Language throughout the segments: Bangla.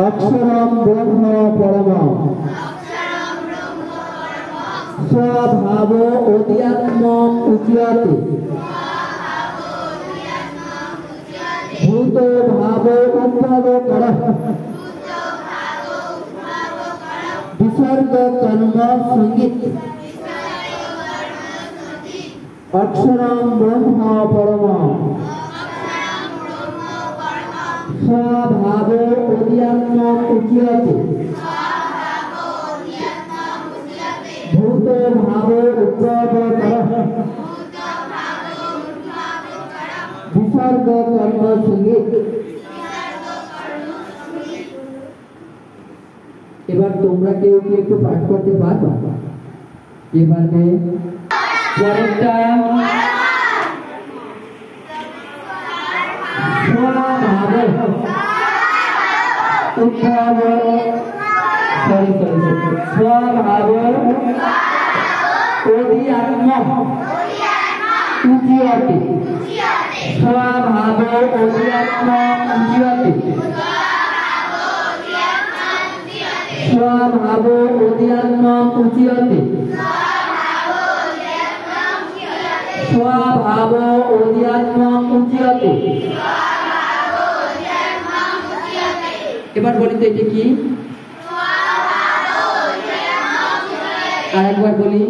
অক্ষরম ব্রহ্ম পরমঃ স্বভাব অধ্যাত্মম উচ্যতে ভূত ভাব উদ্ভব করঃ বিসর্গ কর্ম সঙ্গীত অক্ষরম ব্রহ্ম পরমঃ স্বভাব অধ্যাত্মম উচ্যতে ভূত ভাব উদ্ভব করঃ বিসর্গ কর্ম সঙ্গীত। এবার তোমরা কেউ কি একটু পাঠ করতে পারবে? এবারে পরেরটা স্বভাব উদ্ভব স্বভাব অধ্যাত্মম উচ্যতে স্বভাব অধ্যাত্মম উচ্যতে স্বভাব অধ্যাত্মম উচ্যতে স্বভাব অধ্যাত্মম উচ্যতে। এবার বলি তো এটা কি? আর একবার বলি,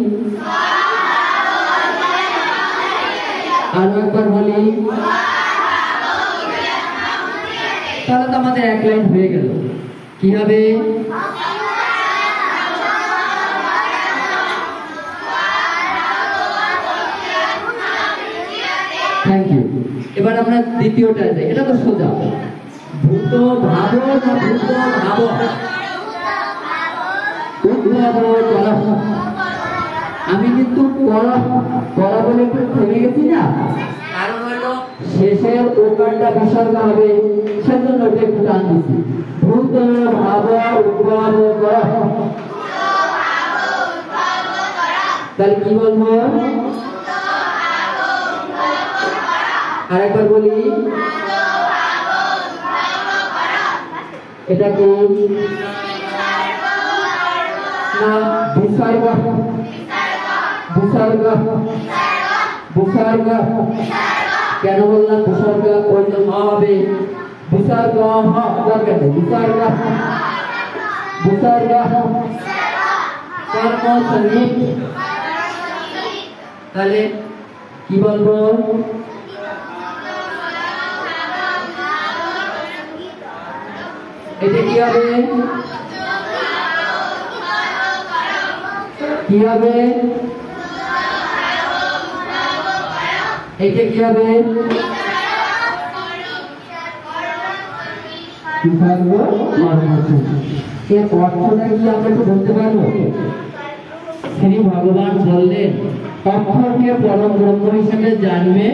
আরো একবার বলি, তাহলে তো আমাদের এক লাইন হয়ে গেল। কি হবে? Thank you. এবার আমরা দ্বিতীয়টা যাই। এটা তো সোজা। ভূত ভাব না ভূত ভাব উদ্ভব করঃ। আমি কিন্তু করা বলে একটু থেমে গেছি না, কারণ হলো শেষের ওকারটা বিসর্গ হবে, সেজন্য ওটা একটু টান দিচ্ছি। ভূত ভাব উদ্ভব করঃ। তাহলে কি বলবো? আরেকবার বলি, এটা কি না বিসর্গ? বিসর্গ বিসর্গ কেন বললাম বিসর্গ? ওই জন্য হবে বিসর্গ দরকার নেই। বিসর্গ বিসর্গ কর্ম সঙ্গীত। তাহলে কি বলবো? এটা কি হবে? কি হবে? এটা কি হবে? এর অর্থটা কি আমরা একটু বলতে পারবো? শ্রী ভগবান বললেন অক্ষরকে পরম ব্রহ্ম হিসেবে জানবে।